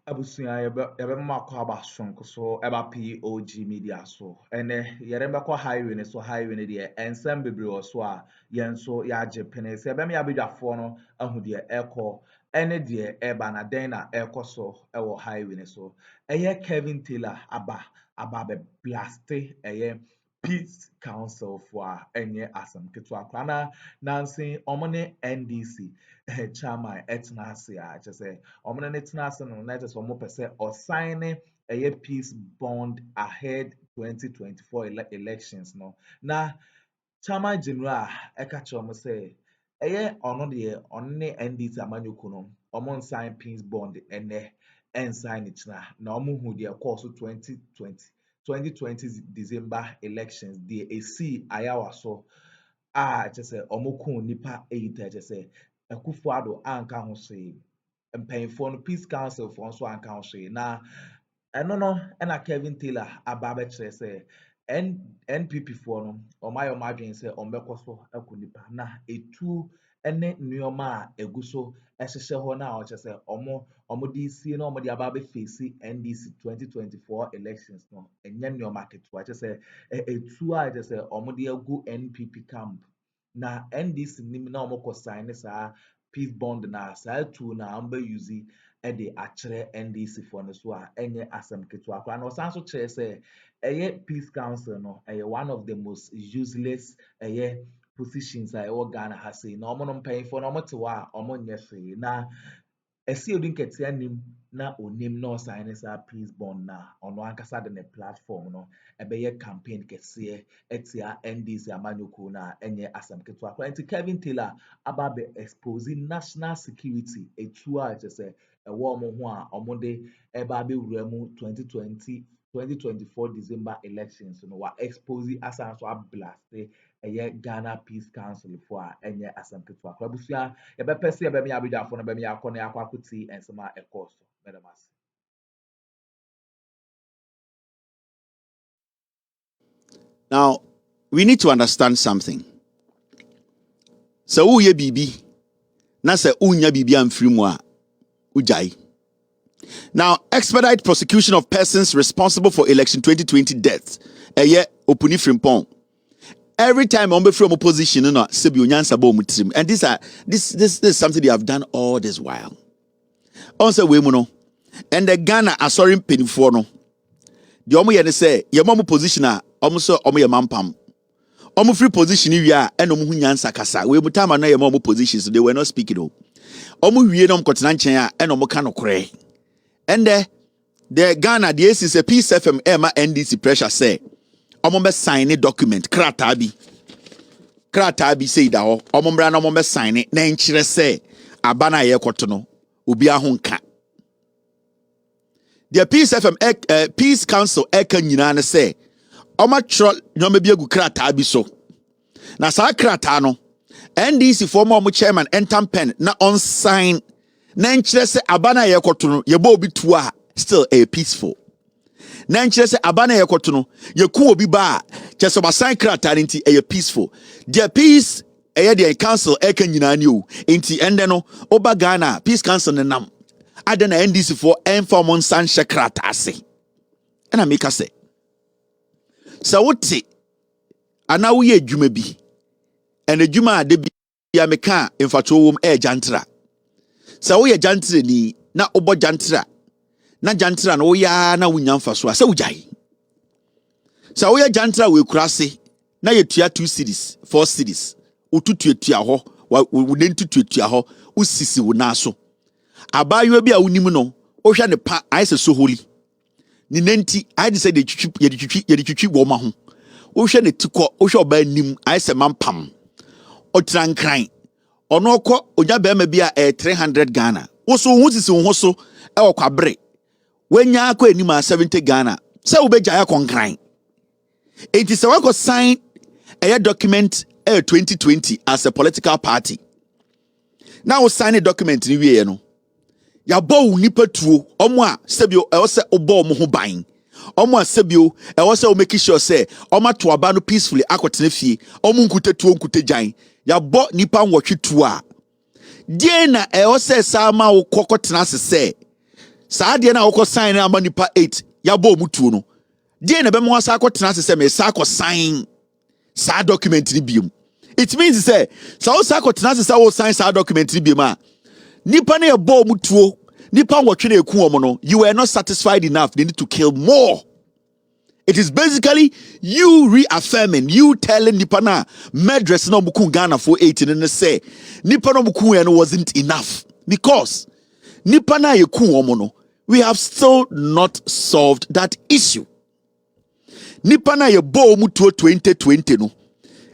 Abusua yɛbɛ makɔ aba sonko so ɛba POG Media so ɛnɛ yɛrebɛkɔ highway ne so highway ne deɛ nsɛm bebree wɔ so a yɛn so yɛagye pene sɛ yɛbɛma yɛabadwafoɔ no ahu deɛ ɛkɔ ɛne deɛ ɛba na dɛn na ɛkɔ so ɛwɔ highway ne so K.Taylor aba bɛblaste Peace Council for ɛnyɛ asɛm ketewa koraa na nansi ɔmo ne NDC chairman ɛtena ase a kyerɛ sɛ ɔmo ne tena ase no na kyerɛ sɛ ɔmo pɛ sɛ ɔsign peace bond ahead 2024 elections no na chairman general ɛka kyerɛ ɔmo sɛ ɔno deɛ ɔno ne NDC amanyɔkuo no ɔmo nsign peace bond ɛnɛ ɛnsign ne kyena na ɔmo hu deɛ ɛkɔɔ so 2020 December elections deɛ esi ayawa so a kyerɛ sɛ ɔmo kɔn nipa 8 kyerɛ sɛ Akuffo anka ho hwee mpanyinfoɔ no peace council foɔ nso anka ho hwee na ɛno no ɛna K.Taylor aba abɛkyerɛ sɛ NPP foɔ no ɔmo ayɛ ɔmo adwene sɛ ɔmo bɛkɔ so ɛkɔ nipa na etu ɛne nneɛma a egu so ɛhyehyɛ hɔ na ɔkyerɛ sɛ ɔmo de sie na ɔmo de aba abɛfeesi NDC 2024 elections no ɛnyɛ nneɛma ketewa kyerɛ sɛ etu a kyerɛ sɛ ɔmo de agu NPP camp na NDC nim na ɔmo kɔ sign saa peace bond na saa etu na ɔmo bɛ use ɛde akyerɛ NDC foɔ no so a ɛnyɛ asɛm ketewa koraa na ɔsan so kyerɛ sɛ peace council no one of the most useless positions a ɛwɔ Ghana ha sei na ɔmo no mpanyinfoɔ no ɔmo te hɔ a ɔmo nyɛ hwee na ɛsi odi nketewa nim na onim na ɔsign saa peace bond na ɔno ankasa de ne platform no ɛbɛyɛ campaign kɛseɛ ɛtia NDC amanyɔkuo na ɛnyɛ asɛm ketewa koraa nti K.Taylor aba abɛ expose national security etu a kyerɛ sɛ ɛwɔ ɔmo ho a ɔmo de ɛba abɛwura mu 2024 December elections no wa expose asan so ablaste Ghana Peace Council for ɛnyɛ asɛm ketewa koraa abusua yɛbɛpɛ sɛ yɛbɛma yɛabadwafoɔ no bɛma yɛakɔ na yɛakɔ akɔtie nsɛm a ɛkɔɔ so mɛdam ase. Now, we need to understand something. So, uye bibi, na se unya bibi amfiri mu a ujai. Now, expedite prosecution of persons responsible for election 2020 deaths. Opuni frimpong. Every time on from opposition, and this is something they have done all this while. Also, we and the Ghana are sorry penny for no. The omo say, your mom position almost omo your mampam. Omo free position you are and omo nyansa kasa. We mutama na your mom position, so they were not speaking. Omo wie nom kotenanchen and omo kano kre. And the Ghana, the ACC, Peace FM, Emma NDC pressure say, Omombe sign a document, Kratabi say that, Omombra no mombe sign it, Nanchire say, Abana ye kotono, Ubia honka. The Peace FM, Peace Council, Eka Nina say, Oma trot, no maybe a good Kratabi so. Na sa Kratano, NDC former chairman, Entam Pen, na on sign. Nanchire se abana yekotono yebo obi tua still a peaceful. Nanchire se abana yekotono yeku obi ba cheso basan krata nti a peaceful. The peace the council eka nyina ni o nti ende no oba Ghana peace council ne nam ade na NDC for inform san shekrata ase. Na make say so wote ana wo ye adwuma bi ene adwuma de bi ya meka mfato wom jantra. So we jantre ni na obo jantra na jantra no ya na wunya mfaso asa ujai. So we jantra we kurase na yetua 2 cities 4 cities ututuatua ho wunentutuatua ho usisi wunaso abayo bi a wunim no ohwa ne pa ayese so holy ni nenti ayede say de twitwi wo ma ho ohwa ne tikọ ohwa oba nim ayese mampam otrankran ono ko onya bema bia 300 Ghana wo so hu sisi wo so e okwabre wenya akọ anima 70 Ghana se wo beja ya konkran enti se we ko sign a document 2020 as a political party now we sign a document ni wie no ya bo nipa tuo omo a sebio e wo se obo mo ho ban omo a sebio e wo se o make sure say omo to aba no peacefully akotene fie omo nkuta tuo nkuta jan ya bo nipa nwotwe tuo a die na e wo se sama wo kokotena se Saa deɛ na wokɔ sign na ama nipa 8 yabɔ mutuo no. Deɛ na bɛma wasa akɔ tena se me sa akɔ sign saa document ni biom. It means say sa wo sa akɔ tena se sa wo sign saa document ni biom a nipa na yɛbɔ mutuo, nipa wɔtwe na eku omo no, you were not satisfied enough, they need to kill more. It is basically you reaffirming, you telling nipa na murderers na muku Ghana for 18 and say nipa na muku and wasn't enough because nipa na yeku omo no, we have still not solved that issue. Nipa na yebo mutuo 2020 no,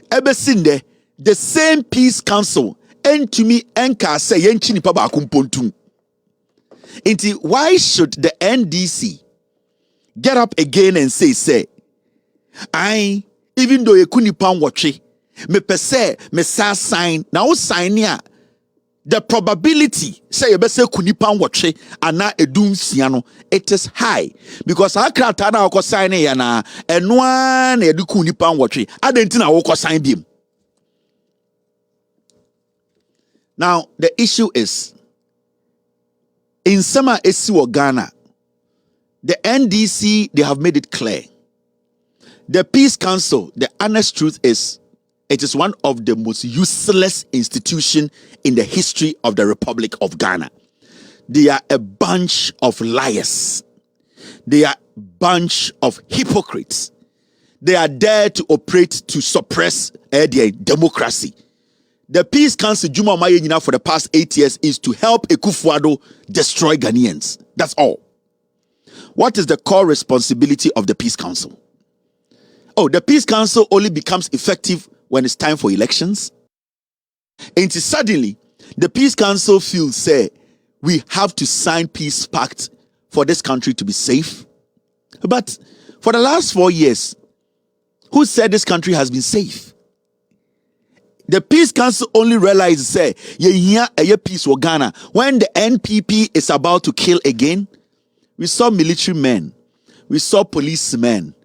ebesinde the same peace council entumi enka say yenchi nipa ba akumpontum. Inti why should the NDC get up again and say, I, even though you couldn't pound watch me per se, me sa sign, now sign here. The probability, say you best say couldn't pound watch and not a doom siano, it is high. Because I can't turn out sign here na and one a do couldn't pound watch. I didn't know I sign him. Now, the issue is in summer, Esi Ghana. The NDC, they have made it clear. The Peace Council, the honest truth is, it is one of the most useless institutions in the history of the Republic of Ghana. They are a bunch of liars. They are a bunch of hypocrites. They are there to operate to suppress their democracy. The Peace Council, Juma Maye for the past 8 years, is to help Akuffo destroy Ghanaians. That's all. What is the core responsibility of the Peace Council? Oh, the Peace Council only becomes effective when it's time for elections. And suddenly, the Peace Council feels, say, we have to sign peace pact for this country to be safe. But for the last 4 years, who said this country has been safe? The Peace Council only realizes, say, yeah, peace for Ghana when the NPP is about to kill again. We saw military men, we saw policemen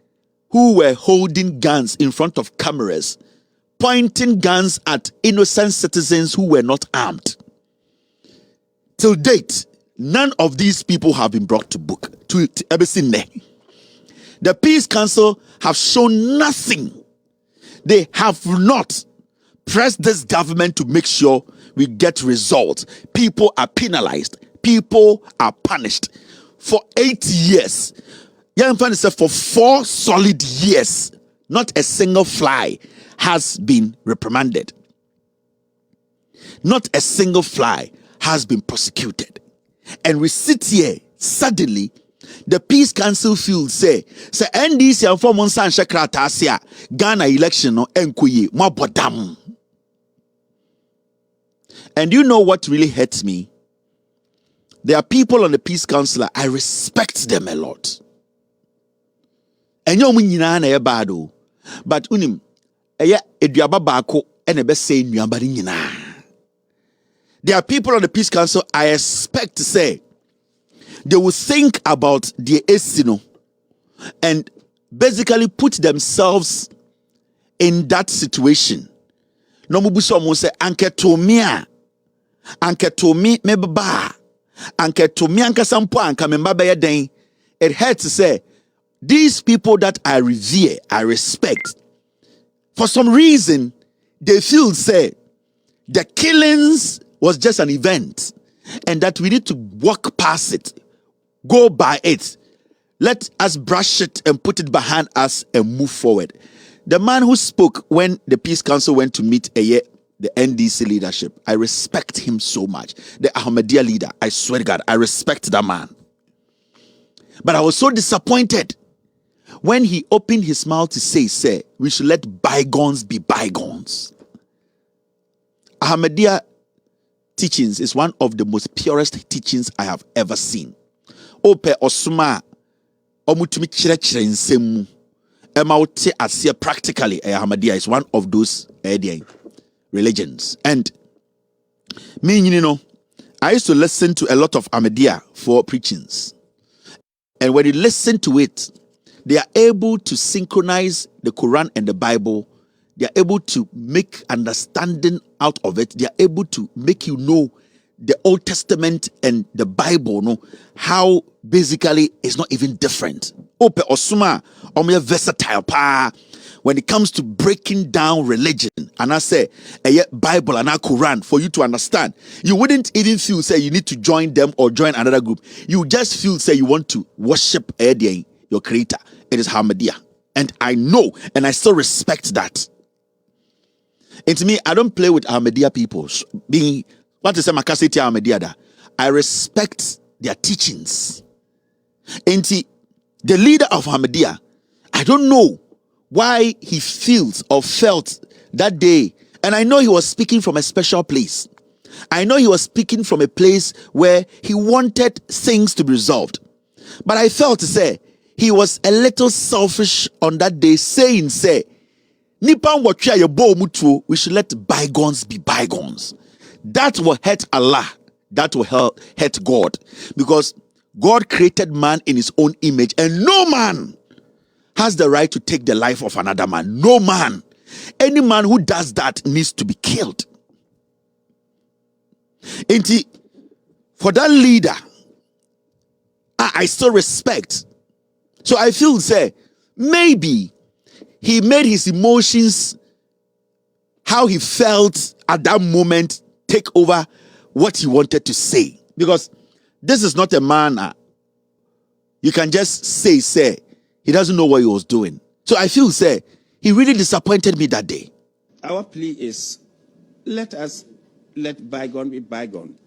who were holding guns in front of cameras, pointing guns at innocent citizens who were not armed. Till date, none of these people have been brought to book. To Ebesine. The Peace Council have shown nothing. They have not pressed this government to make sure we get results. People are penalized. People are punished. For 8 years, for 4 solid years, not a single fly has been reprimanded. Not a single fly has been prosecuted. And we sit here, suddenly, the Peace Council feels say NDC and 4 months and Shakratasia, Ghana election no enkuye, mabodam. And you know what really hurts me? There are people on the Peace Council, I respect them a lot. And you na bado. But unim, eduaba bako ebe say nyambari nyina. There are people on the Peace Council I expect to say they will think about the Esino and basically put themselves in that situation. No mubuso mo say anketomia mebaba. It hurts to say these people that I revere, I respect, for some reason they feel say the killings was just an event and that we need to walk past it, go by it, let us brush it and put it behind us and move forward. The man who spoke when the Peace Council went to meet the NDC leadership, I respect him so much. The Ahmadiyya leader, I swear to God, I respect that man. But I was so disappointed when he opened his mouth to say, we should let bygones be bygones. Ahmadiyya teachings is one of the most purest teachings I have ever seen. Ope osuma omutumi chire nsemu emauti asia practically Ahmadiyya is one of those religions. And me, I used to listen to a lot of Ahmadiyya for preachings. And when you listen to it, they are able to synchronize the Quran and the Bible. They are able to make understanding out of it. They are able to make you know the Old Testament and the Bible, no, how basically it's not even different. Ope osuma omo versatile pa when it comes to breaking down religion. And I say Bible and Quran for you to understand. You wouldn't even feel say you need to join them or join another group. You just feel say you want to worship your creator. It is Ahmadiyya. And I know and I still respect that. And to me, I don't play with Ahmadiyya people. Being what is Makaseti Ahmadiyya? I respect their teachings. And the leader of Ahmadiyya, I don't know why he feels or felt that day. And I know he was speaking from a special place. I know he was speaking from a place where he wanted things to be resolved. But I felt to say he was a little selfish on that day, saying, say, Nipan watcha ye bo mutuo, we should let bygones be bygones. That will hurt Allah. That will hurt God. Because God created man in his own image, and no man has the right to take the life of another man. No man. Any man who does that needs to be killed. And for that leader, I still respect. So I feel, say, maybe he made his emotions, how he felt at that moment, take over what he wanted to say. Because this is not a man you can just say, he doesn't know what he was doing. So I feel, say, he really disappointed me that day. Our plea is, let us let bygone be bygone.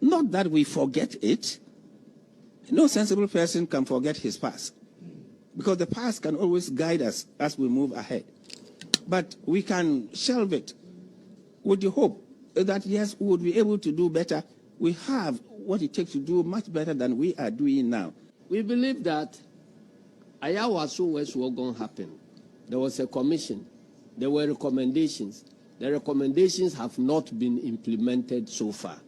Not that we forget it. No sensible person can forget his past, because the past can always guide us as we move ahead. But we can shelve it with the hope that, yes, we would be able to do better. We have what it takes to do much better than we are doing now. We believe that Ayawaso West was going to happen. There was a commission. There were recommendations. The recommendations have not been implemented so far.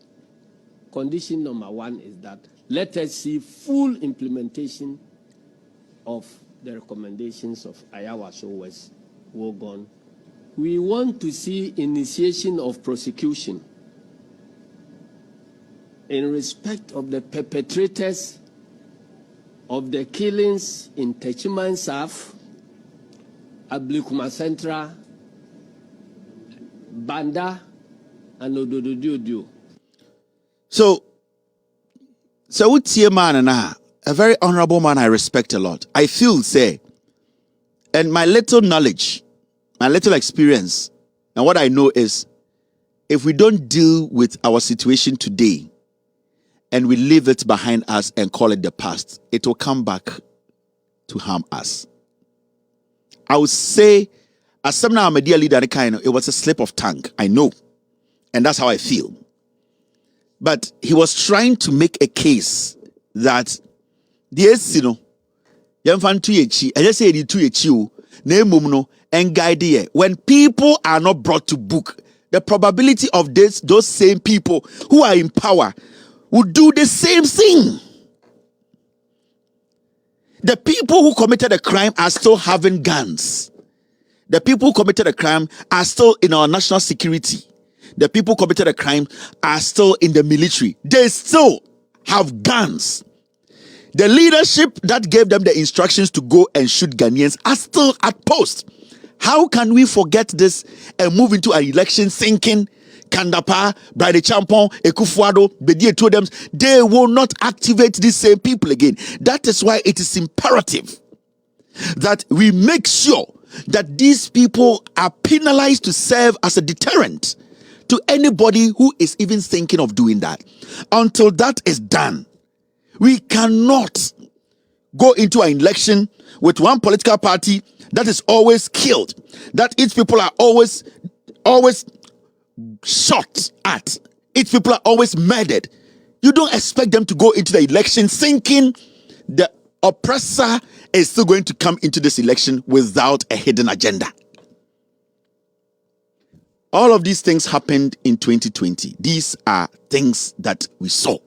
Condition number one is that let us see full implementation of the recommendations of Ayawaso West Wogon. We want to see initiation of prosecution in respect of the perpetrators of the killings in Techiman Saf, Ablikuma Centra, Banda, and Odododio. So what's your man and a very honorable man I respect a lot. I feel, say, and my little knowledge, my little experience, and what I know is, if we don't deal with our situation today, and we leave it behind us and call it the past, it will come back to harm us. I would say, as some now media leader, it was a slip of tongue. I know. And that's how I feel. But he was trying to make a case that, yes, you know, when people are not brought to book, the probability of those same people who are in power would do the same thing. The people who committed a crime are still having guns. The people who committed a crime are still in our national security. The people who committed a crime are still in the military. They still have guns. The leadership that gave them the instructions to go and shoot Ghanaians are still at post. How can we forget this and move into an election thinking Kandapa, Bride Champon, Akuffo, Bedie told them they will not activate these same people again? That is why it is imperative that we make sure that these people are penalized to serve as a deterrent to anybody who is even thinking of doing that. Until that is done, we cannot go into an election with one political party that is always killed, that its people are always shot at, its people are always murdered. You don't expect them to go into the election thinking the oppressor is still going to come into this election without a hidden agenda. All of these things happened in 2020. These are things that we saw.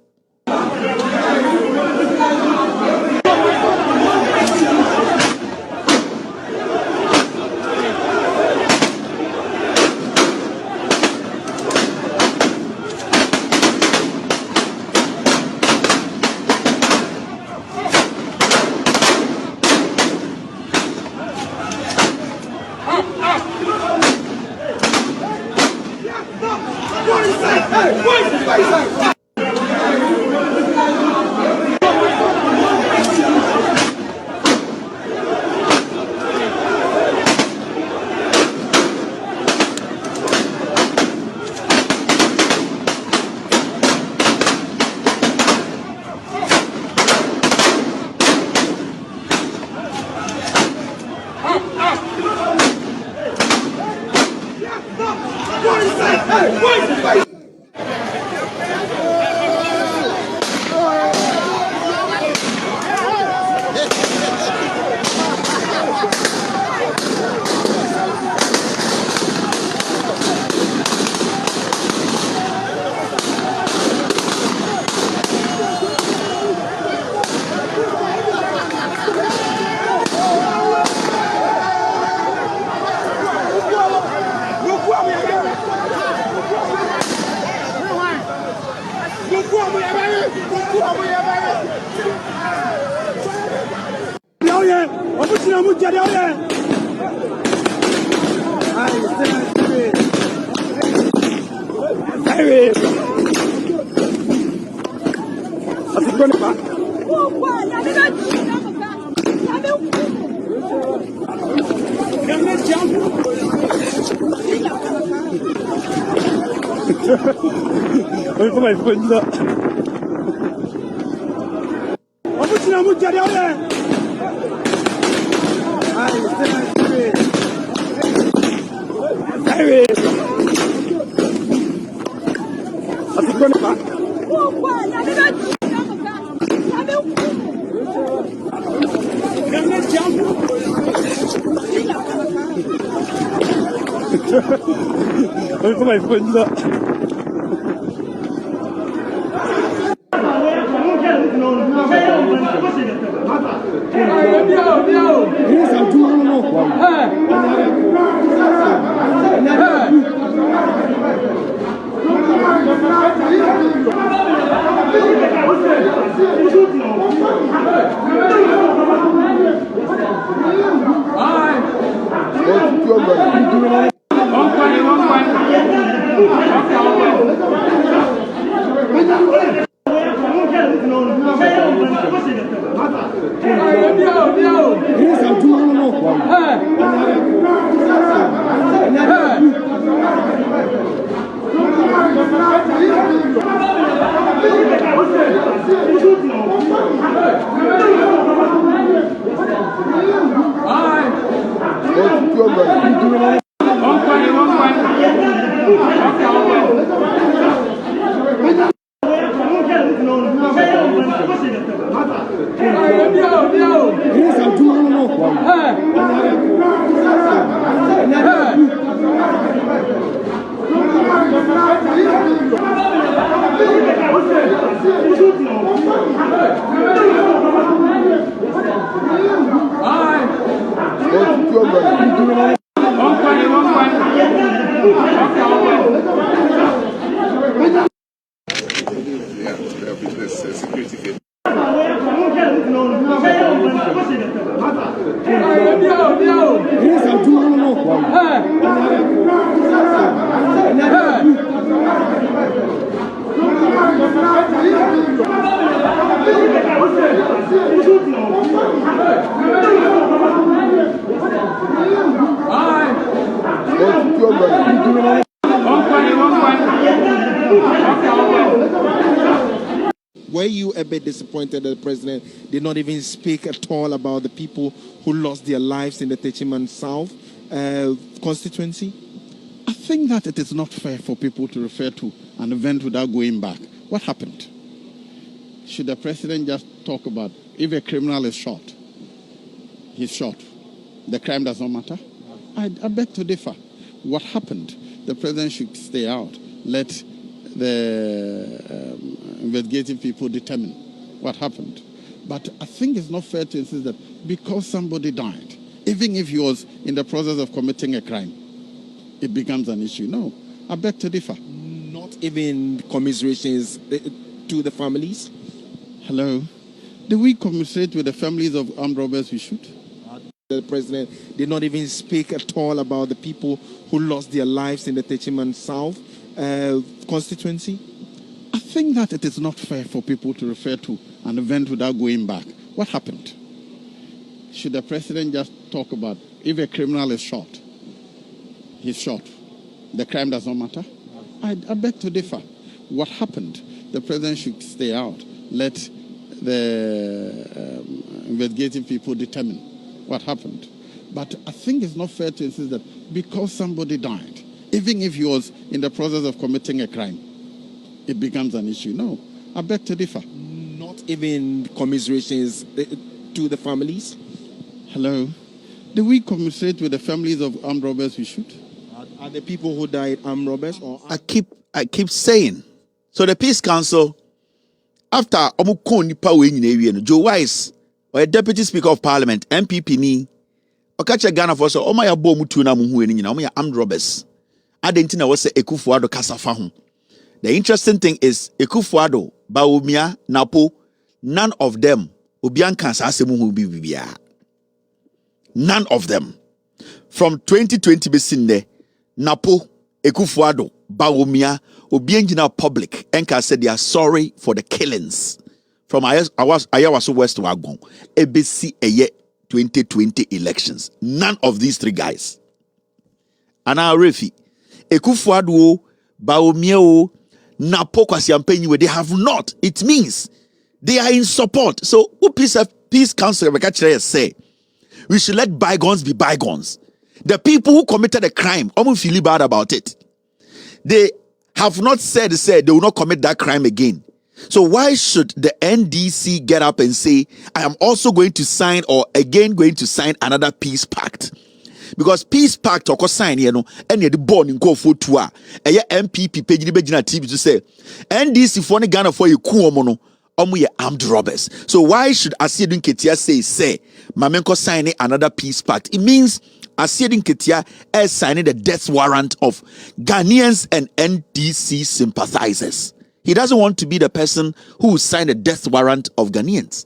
Were you a bit disappointed that the president did not even speak at all about the people who lost their lives in the Techiman South constituency? I think that it is not fair for people to refer to an event without going back. What happened? Should the president just talk about if a criminal is shot, he's shot. The crime does not matter? I beg to differ. What happened? The president should stay out. Let the investigating people determine what happened. But I think it's not fair to insist that because somebody died, even if he was in the process of committing a crime, it becomes an issue. No, I beg to differ. Not even commiserations to the families? Hello? Do we commiserate with the families of armed robbers? We should. The president did not even speak at all about the people who lost their lives in the Techiman South constituency. I think that it is not fair for people to refer to an event without going back. What happened? Should the president just talk about if a criminal is shot, he's shot. The crime does not matter? I beg to differ. What happened? The president should stay out. Let the investigating people determine what happened. But I think it's not fair to insist that because somebody died, even if he was in the process of committing a crime, it becomes an issue. No, I beg to differ. Not even commiserations to the families? Hello? Do we commiserate with the families of armed robbers? We should. Are the people who died armed robbers? Or I keep saying. So the Peace Council, after Joe Wise, or a Deputy Speaker of Parliament, MPP ni, Okacha Ghana for so Omaya Bomutu na muhu ni na Omaya armed robbers. I didn't know what Akuffo kasafa. The interesting thing is Addo&Bawumia, Napo, none of them Obian can say muhu bibia. None of them. From 2020 besinde, Napo, Akuffo, Bawumia, Obienjina public, Enka said they are sorry for the killings from Ayawaso West to Agon, ABC Eye 2020 elections. None of these three guys. Ana Refi, Akuffo, Bawumia, Napo Kwasiampenyi, they have not. It means they are in support. So, Peace Council say we should let bygones be bygones. The people who committed a crime, almost feel bad about it. They have not said they will not commit that crime again. So why should the NDC get up and say, I am also going to sign or again going to sign another peace pact? Because peace pact or sign and the born in go for tour. A MPP page TV to say NDC for Ghana for you kuomono. Armed robbers. So why should Addo&Bawumia say Mamenko signing another peace pact? It means Addo&Bawumia is signing the death warrant of Ghanaians and NDC sympathizers. He doesn't want to be the person who signed a death warrant of Ghanaians.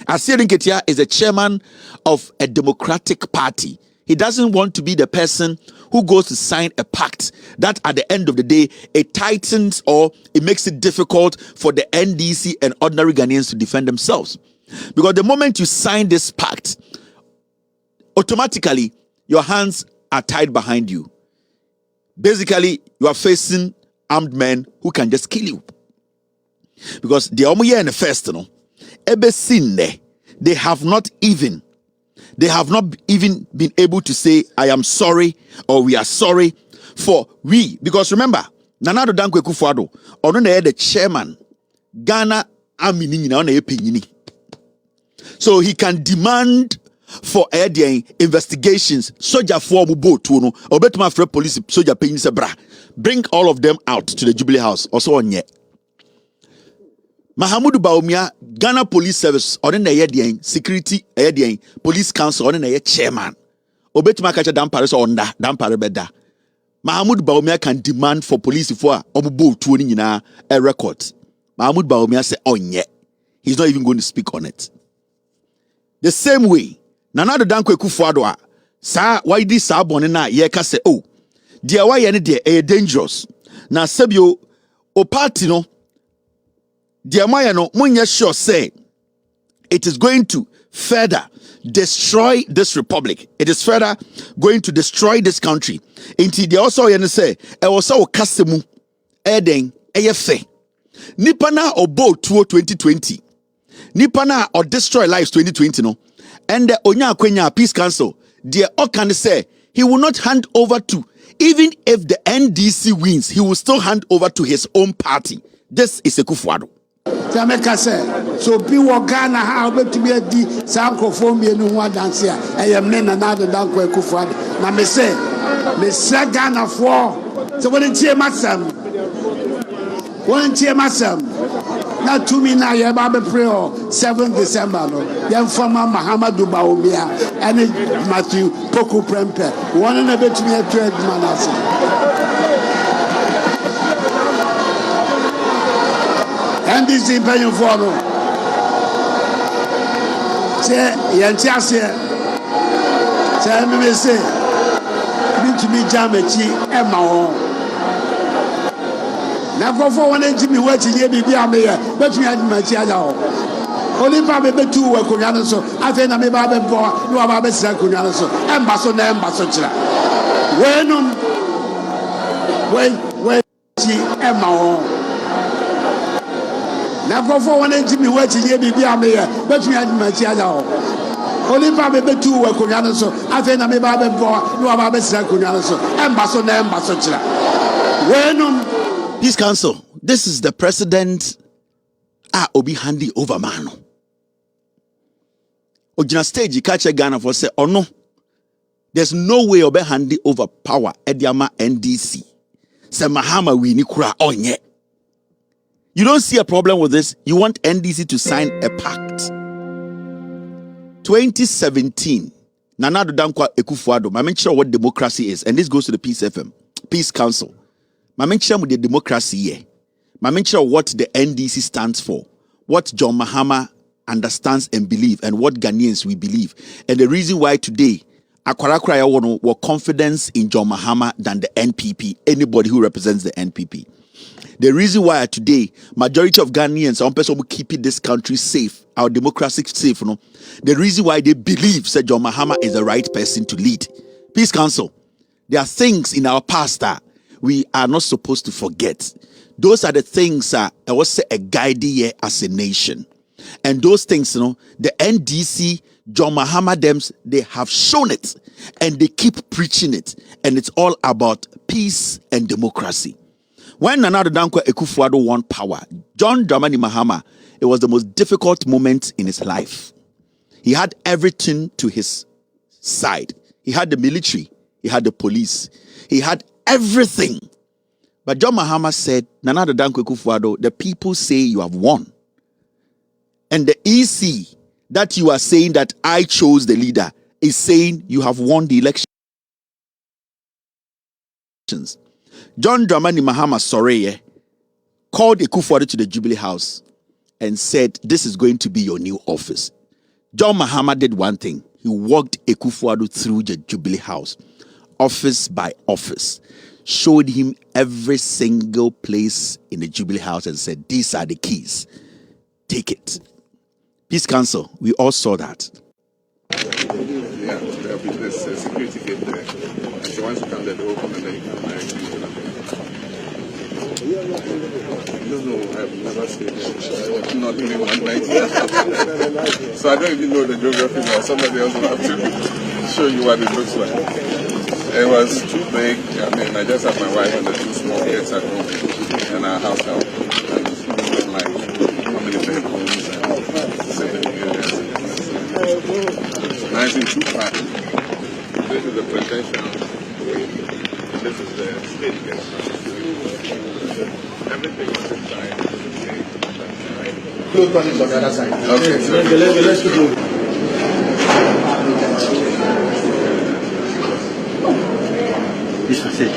Addo&Bawumia is the chairman of a democratic party. He doesn't want to be the person who goes to sign a pact that at the end of the day, it tightens or it makes it difficult for the NDC and ordinary Ghanaians to defend themselves. Because the moment you sign this pact, automatically your hands are tied behind you. Basically, you are facing armed men who can just kill you. Because the Omoye and the first, they have not even been able to say, I am sorry or we are sorry for we. Because remember, Nana Addo Akuffo, the chairman, Ghana Army. So he can demand for investigations, soldier form boat, or better for police, soldier paying bra. Bring all of them out to the Jubilee House. Also on yet. Addo&Bawumia, Ghana Police Service, or the Security Police Council, or the chairman. Obetuma kacha dampare so onda, dampare beda. Addo&Bawumia can demand for police for omubo tuoni nyina a record. Addo&Bawumia say onye. He's not even going to speak on it. The same way, Nana Addo sa why this sa bone na ye ka say oh, dia why ye ne de dangerous. Na sebio o party no no munya sure say it is going to further destroy this republic. It is further going to destroy this country. Inti they also say e was so kasemu eden eyefe. Nipa na obo 2020. Nipa na or destroy lives 2020 no. And the Onya Akwenya Peace Council, they all can say he will not hand over to, even if the NDC wins, he will still hand over to his own party. This is Akuffo. Jamaica said, so be Ghana how to be a D Akuffo no one dance here. I am men another Akuffo. Now me say Ghana for so when cheer masam. When cheer masam. Now to me now you babe pray 7th December no. Yan former Mahama Addo&Bawumia and Matthew Poku Prempe. One and a bit to me a trade man. NDC paying for no. Say, Yantiasia. Say, me say, need to be Jamachi, Emma. Now go for one and Jimmy watching ye be a mayor, but we had my child. Only probably 2 were Korean, so I think I'm about to go, no about Korean, so ambassador, ambassador. When she Emma. Now go for one and Jimmy watching ye be a mayor, but we had my child. Only probably 2 were Korean, so I think I'm about to go, no about Korean, so ambassador, ambassador. Peace Council, this is the president Obi handy over man. Ojina stage you catch a Ghana for say, oh no, there's no way Obi handy over power Ediama NDC. Say Mahama we ni kura onye. You don't see a problem with this. You want NDC to sign a pact. 2017, Nana Addo Akuffo, I mentioned what democracy is, and this goes to the Peace Council. I mentioned with the democracy here. I mentioned what the NDC stands for, what John Mahama understands and believes, and what Ghanaians we believe. And the reason why today Akwara were confidence in John Mahama than the NPP, anybody who represents the NPP. The reason why today majority of Ghanaians, some person will keep this country safe, our democracy safe, the reason why they believe that John Mahama is the right person to lead. Peace Council, there are things in our past that we are not supposed to forget. Those are the things that I was say a guide here as a nation. And those things, the NDC, John Mahama, they have shown it and they keep preaching it. And it's all about peace and democracy. When Nana Akufo won power, John Dramani Mahama, it was the most difficult moment in his life. He had everything to his side. He had the military, he had the police, he had everything. But John Mahama said, Nana Akufo, the people say you have won. And the EC that you are saying that I chose the leader is saying you have won the elections. John Dramani Mahama Soreye called Akuffo to the Jubilee House and said, this is going to be your new office. John Mahama did one thing. He walked Akuffo through the Jubilee House, office by office, showed him every single place in the Jubilee House and said, these are the keys. Take it. Peace Council, we all saw that. Yeah, there'll be this security gate there. And so once you come there, they open and then you can actually get up there. No, I've never stayed there. Not even one night. So I don't even know the geography now. Somebody else will have to show you what it looks like. It was too big. I mean, I just had my wife and the two small kids at home and our house help. And it was like, how many bedrooms and 7 years. Nice and too far. This is the presidential wing. This is the state guest. Everything was inside. Close one is on the other side. Okay, so Let's go. This was it.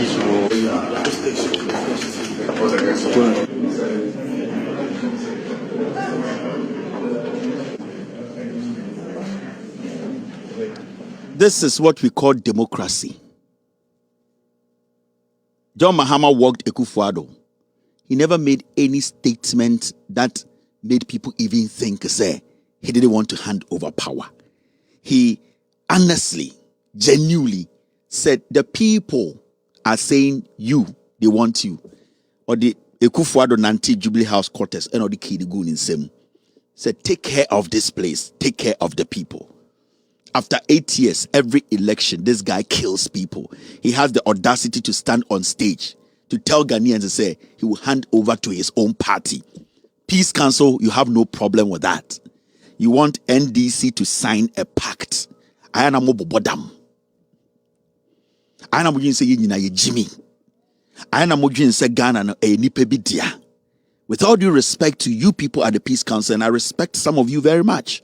This is what we call democracy. John Mahama walked Akuffo. He never made any statement that made people even think, say, he didn't want to hand over power. He honestly, genuinely said, the people are saying they want you. Or the Akuffo Nanti Jubilee House quarters, and all the key goon in Sem. Said, take care of this place, take care of the people. After 8 years, every election, this guy kills people. He has the audacity to stand on stage to tell Ghanaians to say he will hand over to his own party. Peace Council, you have no problem with that. You want NDC to sign a pact. I am a bodam. I am going to say Jimmy. I am going to say Ghana a nipebidia. With all due respect to you people at the Peace Council, and I respect some of you very much.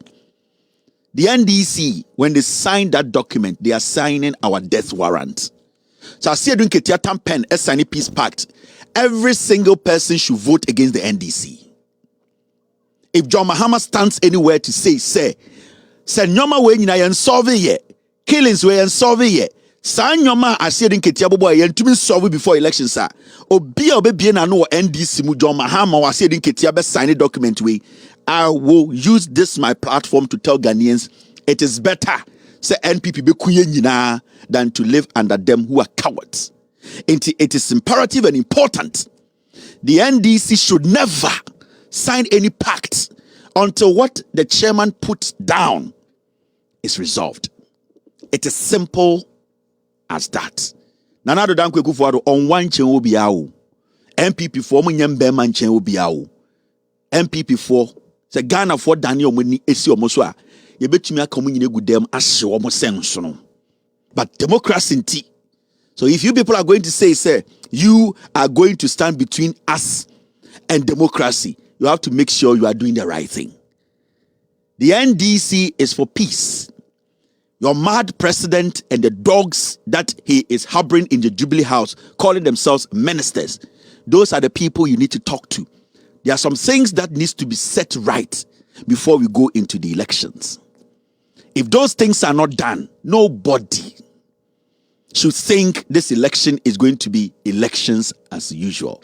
The NDC, when they sign that document, they are signing our death warrant. So I see doing K.Taylor pen as sign a peace pact. Every single person should vote against the NDC. If John Mahama stands anywhere to say nyoma we nyina yen solve ye, killings we yen solve ye. Sa nyoma I see doing K.Taylor bobo yen to be solve before elections sir. Obi obebie na no NDC mu John Mahama wa see doing K.Taylor be sign a document we. I will use this my platform to tell Ghanaians it is better say NPP be kuye nyina than to live under them who are cowards. It is imperative and important. The NDC should never sign any pact until what the chairman puts down is resolved. It is simple as that. Nana Dankwa Akufo on one chen obi awo. NPP for mo nyembe man chen obi awo. NPP for say Ghana for Daniel Muni esi omoso a ye betumi aka mo nyine gudem ahye omo senso no. But democracy nti. So if you people are going to say you are going to stand between us and democracy, you have to make sure you are doing the right thing. The NDC is for peace. Your mad president and the dogs that he is harboring in the Jubilee House, calling themselves ministers, those are the people you need to talk to. There are some things that needs to be set right. before we go into the elections. If those things are not done, nobody should think this election is going to be elections as usual.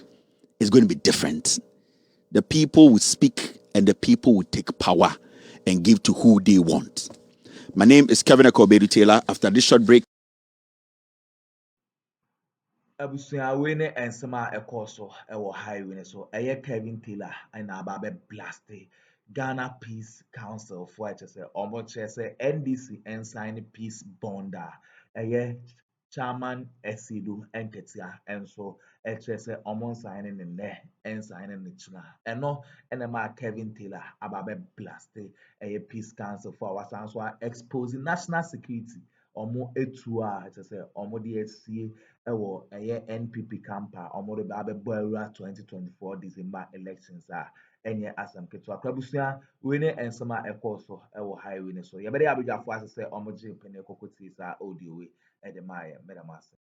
It's going to be different. The people will speak and the people will take power and give to who they want. My name is K.Taylor. After this short break, abusua we ne ensema ekoso ewo highway ne so K.Taylor na ababe blast Ghana Peace Council for HSE omo chese NDC ensign peace bond chairman Esidu Enketia enso HSE omo sign ne ensign ne chuna eno enema K.Taylor ababe blast peace council for wasan so exposing national security omo etu a HSE omo DHC ewo NPP campa omo de ba be 2024 December elections enye asam keto akrabusua we ne ensema ekoso ewo highway ne so ye be de abidwafo asese omo je pene kokoti sa audio we e de maye medamase